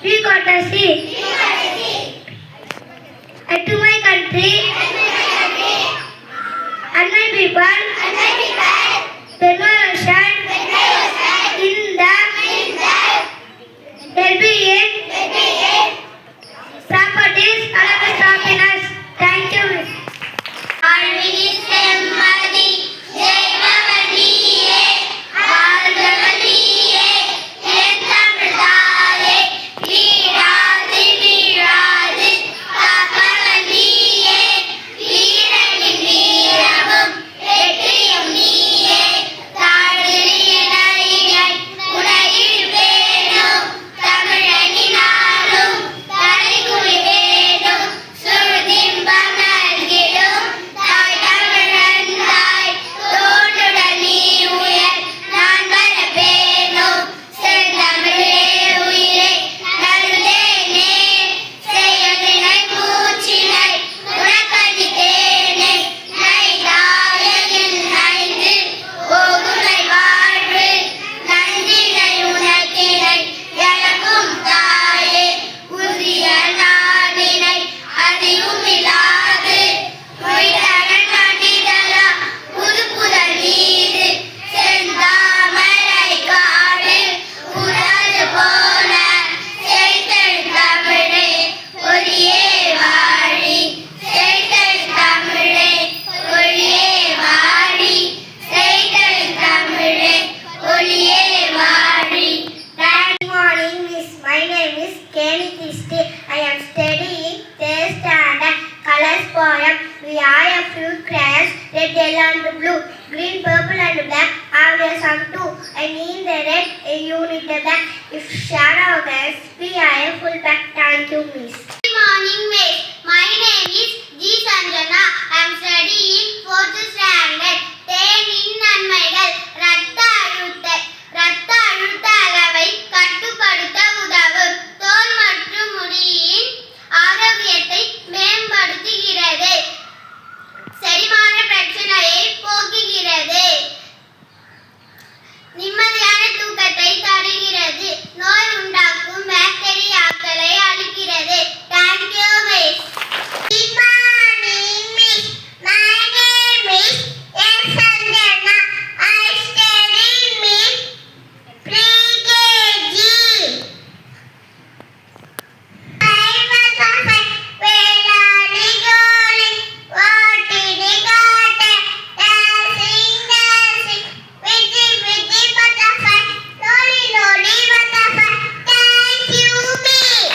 be courtesy to my country and my people, demonstration in the well-being, properties, and other happiness. Thank you. I am studying 3rd standard colors poem. We are a few crayons, red, yellow and blue, green, purple and black. I have some too. I need the red, you need the black. If shadow guys, we are a full back. Thank you, miss. Good morning, miss. My name is G. Sanjana. I am studying 4th standard. தேனின் நன்மைகள் இரத்த அழுத்த அளவை கட்டுப்படுத்த உதவும். தோல் மற்றும் முடியின் ஆரோக்கியத்தை மேம்படுத்துகிறது. செரிமான பிரச்சனையை போக்குகிறது. நிம்மதியான தூக்கத்தை தருகிறது. நோய் உண்டாக்கும் பாக்டீரியாக்களை அழிக்கிறது. Thank you, miss. Good morning, miss. My name is S. Sanjana. I study miss pre-KG. I was a velari goli, vatidi gate, dancing, witty butterfly, lolly butterfly. Thank you, miss.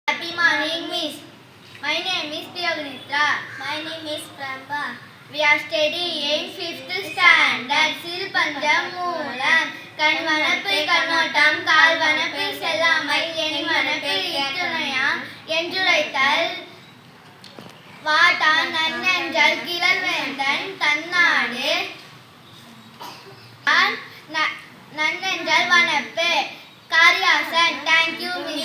Happy morning, miss. My name is Priyagunitra. My name is Prabha. We are studying 5th standard. சிறுபஞ்சம் மூலம் கண்வனப்பு கண்ணோட்டம் கால்வனப்பு செல்லாமை எண்வனப்பு இத்துணையாம் என்றுரைத்தல் வாட்டான் நன்னெஞ்சல் கிளர்வேந்தன் தன்னாடு நன்னெஞ்சல் வனப்பு Kariyasan. Thank you, miss.